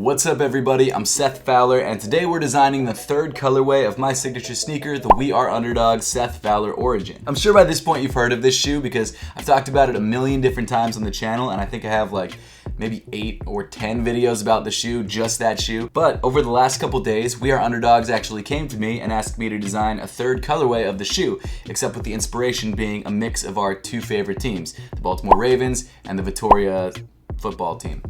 What's up everybody, I'm Seth Fowler and today we're designing the third colorway of my signature sneaker, the We Are Underdogs Seth Fowler ORIGIN. I'm sure by this point you've heard of this shoe because I've talked about it a million different times on the channel and I think I have like maybe 8 or 10 videos about the shoe, just that shoe. But over the last couple days, We Are Underdogs actually came to me and asked me to design a third colorway of the shoe, except with the inspiration being a mix of our two favorite teams, the Baltimore Ravens and the Vitoria football team.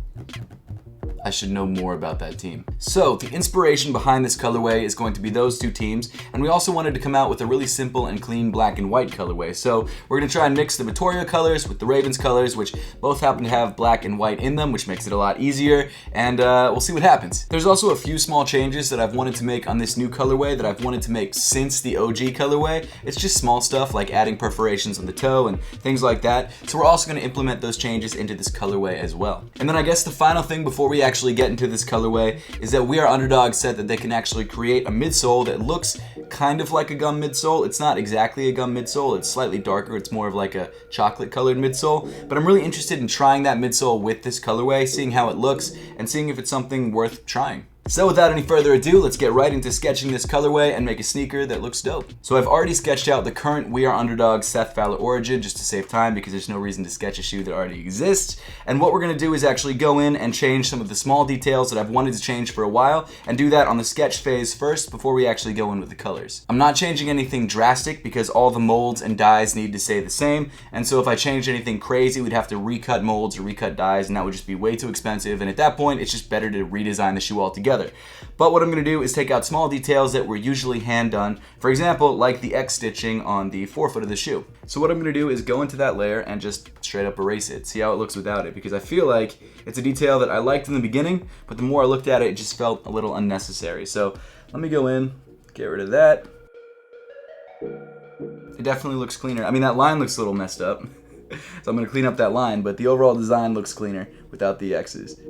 I should know more about that team. So the inspiration behind this colorway is going to be those two teams, and we also wanted to come out with a really simple and clean black and white colorway. So we're gonna try and mix the Vitoria colors with the Ravens colors, which both happen to have black and white in them, which makes it a lot easier, and we'll see what happens. There's also a few small changes that I've wanted to make on this new colorway that I've wanted to make since the OG colorway. It's just small stuff like adding perforations on the toe and things like that. So we're also gonna implement those changes into this colorway as well. And then I guess the final thing before we actually get into this colorway is that We Are Underdogs said that they can actually create a midsole that looks kind of like a gum midsole. It's not exactly a gum midsole, it's slightly darker, it's more of like a chocolate colored midsole, but I'm really interested in trying that midsole with this colorway, seeing how it looks and seeing if it's something worth trying. So without any further ado, let's get right into sketching this colorway and make a sneaker that looks dope. So I've already sketched out the current We Are Underdogs Seth Fowler ORIGIN just to save time because there's no reason to sketch a shoe that already exists. And what we're gonna do is actually go in and change some of the small details that I've wanted to change for a while and do that on the sketch phase first before we actually go in with the colors. I'm not changing anything drastic because all the molds and dies need to stay the same. And so if I changed anything crazy, we'd have to recut molds or recut dies and that would just be way too expensive. And at that point, it's just better to redesign the shoe altogether. But what I'm going to do is take out small details that were usually hand done, for example, like the X stitching on the forefoot of the shoe. So what I'm going to do is go into that layer and just straight up erase it, see how it looks without it, because I feel like it's a detail that I liked in the beginning, but the more I looked at it, it just felt a little unnecessary. So let me go in, get rid of that. It definitely looks cleaner. I mean, that line looks a little messed up, so I'm going to clean up that line, but the overall design looks cleaner without the X's.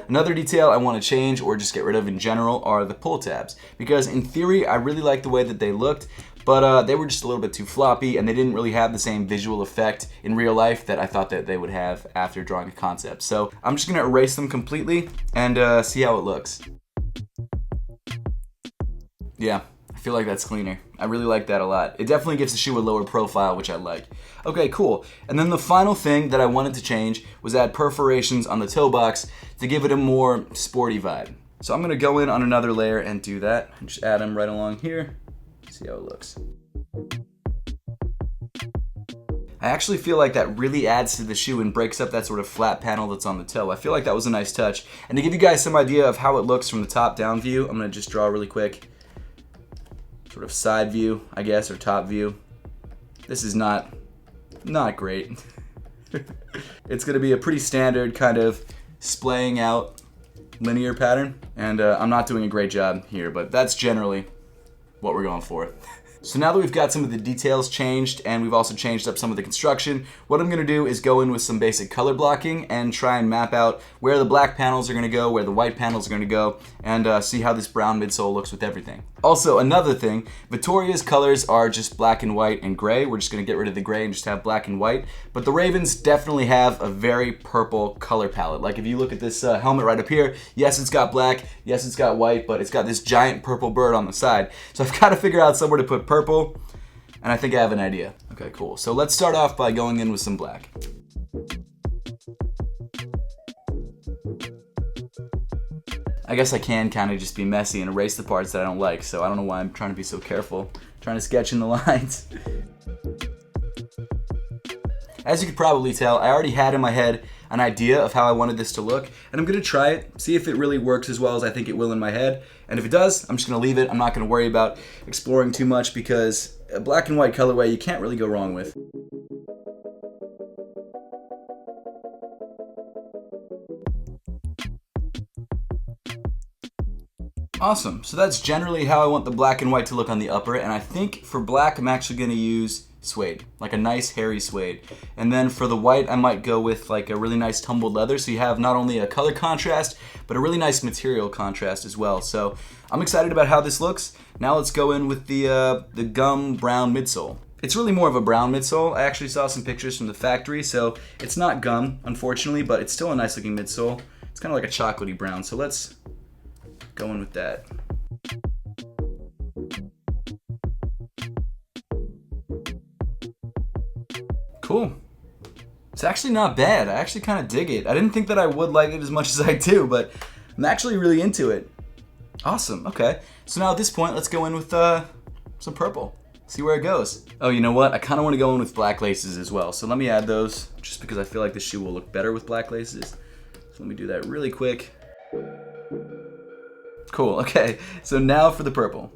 Another detail I want to change or just get rid of in general are the pull tabs, because in theory I really like the way that they looked, but they were just a little bit too floppy and they didn't really have the same visual effect in real life that I thought that they would have after drawing a concept. So I'm just going to erase them completely and see how it looks. Yeah. I feel like that's cleaner. I really like that a lot. It definitely gives the shoe a lower profile, which I like. Okay, cool. And then the final thing that I wanted to change was add perforations on the toe box to give it a more sporty vibe. So I'm gonna go in on another layer and do that. Just add them right along here. See how it looks. I actually feel like that really adds to the shoe and breaks up that sort of flat panel that's on the toe. I feel like that was a nice touch. And to give you guys some idea of how it looks from the top down view, I'm gonna just draw really quick. Sort of side view, I guess, or top view. This is not great. It's gonna be a pretty standard kind of splaying out linear pattern, and I'm not doing a great job here, but that's generally what we're going for. So now that we've got some of the details changed and we've also changed up some of the construction, what I'm going to do is go in with some basic color blocking and try and map out where the black panels are going to go, where the white panels are going to go, and see how this brown midsole looks with everything. Also, another thing, Vitoria's colors are just black and white and gray. We're just going to get rid of the gray and just have black and white. But the Ravens definitely have a very purple color palette. Like if you look at this helmet right up here, yes, it's got black, yes, it's got white, but it's got this giant purple bird on the side. So I've got to figure out somewhere to put purple, and I think I have an idea. Okay, cool. So let's start off by going in with some black. I guess I can kind of just be messy and erase the parts that I don't like, so I don't know why I'm trying to be so careful. I'm trying to sketch in the lines. As you could probably tell, I already had in my head an idea of how I wanted this to look, and I'm going to try it, see if it really works as well as I think it will in my head, and if it does, I'm just going to leave it. I'm not going to worry about exploring too much because a black and white colorway you can't really go wrong with. Awesome, so that's generally how I want the black and white to look on the upper, and I think for black I'm actually going to use suede, like a nice hairy suede. And then for the white I might go with like a really nice tumbled leather, so you have not only a color contrast, but a really nice material contrast as well. So I'm excited about how this looks. Now let's go in with the gum brown midsole. It's really more of a brown midsole. I actually saw some pictures from the factory, so it's not gum, unfortunately, but it's still a nice looking midsole. It's kind of like a chocolatey brown, so let's go in with that. Cool. It's actually not bad. I actually kind of dig it. I didn't think that I would like it as much as I do, but I'm actually really into it. Awesome. Okay. So now at this point, let's go in with some purple. See where it goes. Oh, you know what? I kind of want to go in with black laces as well. So let me add those just because I feel like the shoe will look better with black laces. So let me do that really quick. Cool. Okay. So now for the purple.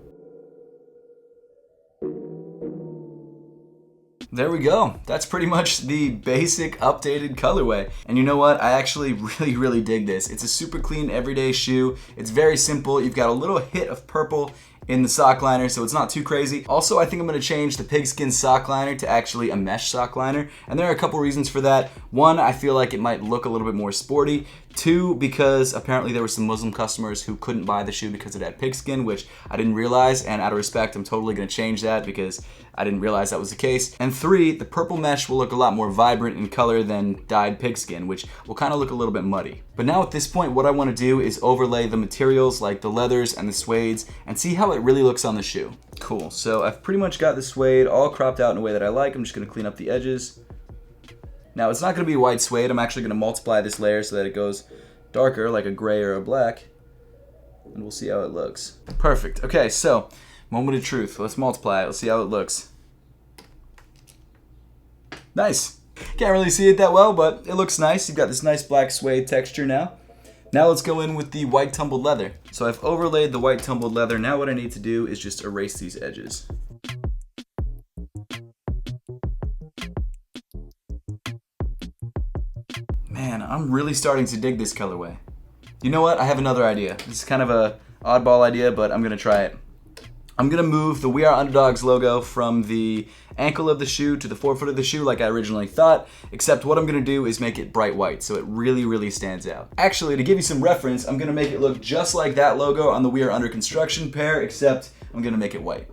There we go. That's pretty much the basic updated colorway. And you know what? I actually really dig this. It's a super clean everyday shoe. It's very simple. You've got a little hit of purple in the sock liner, so it's not too crazy. Also, I think I'm gonna change the pigskin sock liner to actually a mesh sock liner. And there are a couple reasons for that. One, I feel like it might look a little bit more sporty. Two, because apparently there were some Muslim customers who couldn't buy the shoe because it had pigskin, which I didn't realize, and out of respect, I'm totally gonna change that because I didn't realize that was the case. And three, the purple mesh will look a lot more vibrant in color than dyed pigskin, which will kind of look a little bit muddy. But now at this point, what I want to do is overlay the materials like the leathers and the suedes and see how it really looks on the shoe. Cool, so I've pretty much got the suede all cropped out in a way that I like. I'm just gonna clean up the edges. Now it's not gonna be white suede. I'm actually gonna multiply this layer so that it goes darker, like a gray or a black. And we'll see how it looks. Perfect, okay, so moment of truth. Let's multiply it, let's see how it looks. Nice. Can't really see it that well, but it looks nice. You've got this nice black suede texture now. Now let's go in with the white tumbled leather. So I've overlaid the white tumbled leather. Now what I need to do is just erase these edges. Man, I'm really starting to dig this colorway. You know what? I have another idea. This is kind of a oddball idea, but I'm gonna try it. I'm gonna move the We Are Underdogs logo from the ankle of the shoe to the forefoot of the shoe like I originally thought, except what I'm gonna do is make it bright white so it really stands out. Actually, to give you some reference, I'm gonna make it look just like that logo on the We Are Under Construction pair, except I'm gonna make it white.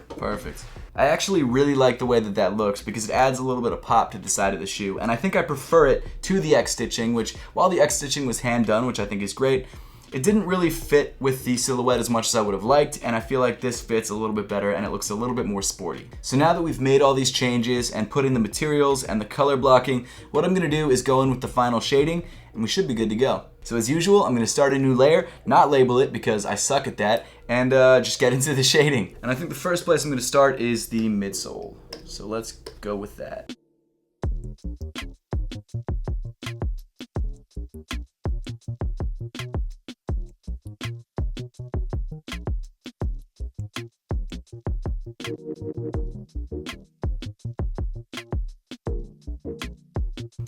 Perfect. I actually really like the way that that looks because it adds a little bit of pop to the side of the shoe, and I think I prefer it to the X stitching, which while the X stitching was hand done, which I think is great, it didn't really fit with the silhouette as much as I would have liked, and I feel like this fits a little bit better and it looks a little bit more sporty. So now that we've made all these changes and put in the materials and the color blocking, what I'm gonna do is go in with the final shading and we should be good to go. So as usual, I'm gonna start a new layer, not label it because I suck at that, and just get into the shading. And I think the first place I'm gonna start is the midsole. So let's go with that.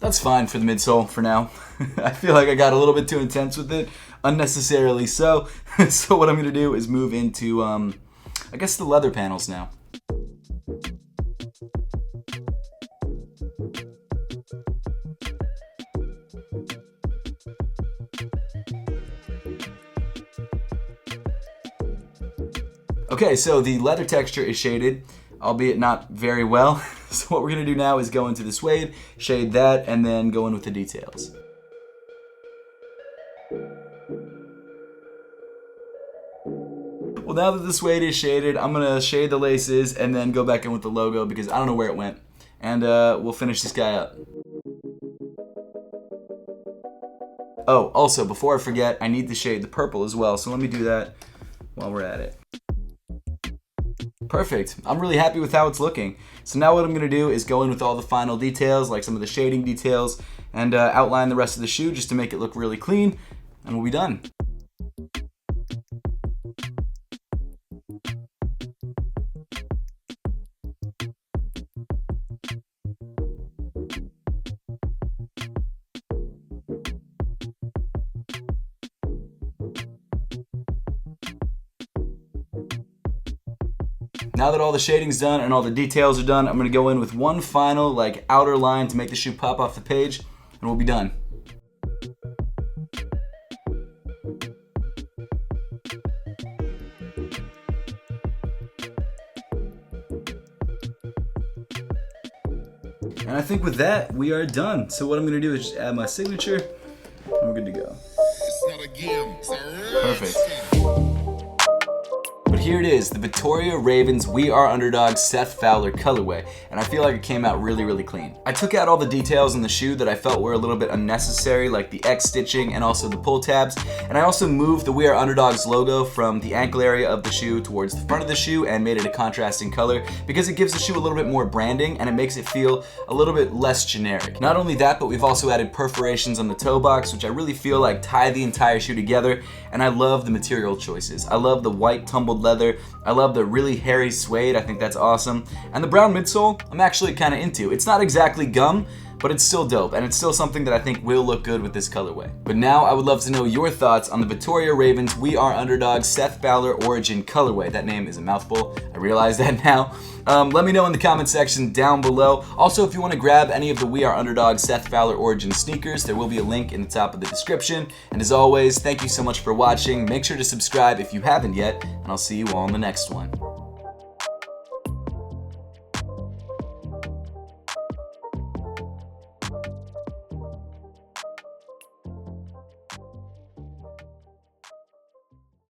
That's fine for the midsole for now. I feel like I got a little bit too intense with it, unnecessarily so. So what I'm gonna do is move into, I guess the leather panels now. Okay, so the leather texture is shaded, albeit not very well. So what we're gonna do now is go into the suede, shade that, and then go in with the details. Well, now that the suede is shaded, I'm gonna shade the laces and then go back in with the logo because I don't know where it went. And we'll finish this guy up. Oh, also, before I forget, I need to shade the purple as well, so let me do that while we're at it. Perfect. I'm really happy with how it's looking. So now what I'm gonna do is go in with all the final details, like some of the shading details, and outline the rest of the shoe just to make it look really clean, and we'll be done. Now that all the shading's done and all the details are done, I'm gonna go in with one final like outer line to make the shoe pop off the page, and we'll be done. And I think with that, we are done. So what I'm gonna do is just add my signature, I'm good to go. It's not a game, it's a Perfect. But here it is, the Vitoria Ravens We Are Underdogs Seth Fowler colorway, and I feel like it came out really, really clean. I took out all the details in the shoe that I felt were a little bit unnecessary, like the X stitching and also the pull tabs, and I also moved the We Are Underdogs logo from the ankle area of the shoe towards the front of the shoe and made it a contrasting color because it gives the shoe a little bit more branding and it makes it feel a little bit less generic. Not only that, but we've also added perforations on the toe box, which I really feel like tie the entire shoe together, and I love the material choices. I love the white tumbled leather. I love the really hairy suede. I think that's awesome. And the brown midsole, I'm actually kind of into. It's not exactly gum, but it's still dope, and it's still something that I think will look good with this colorway. But now I would love to know your thoughts on the Vitoria Ravens We Are Underdogs Seth Fowler Origin colorway. That name is a mouthful, I realize that now. Let me know in the comment section down below. Also, if you want to grab any of the We Are Underdogs Seth Fowler Origin sneakers, there will be a link in the top of the description. And as always, thank you so much for watching. Make sure to subscribe if you haven't yet, and I'll see you all in the next one.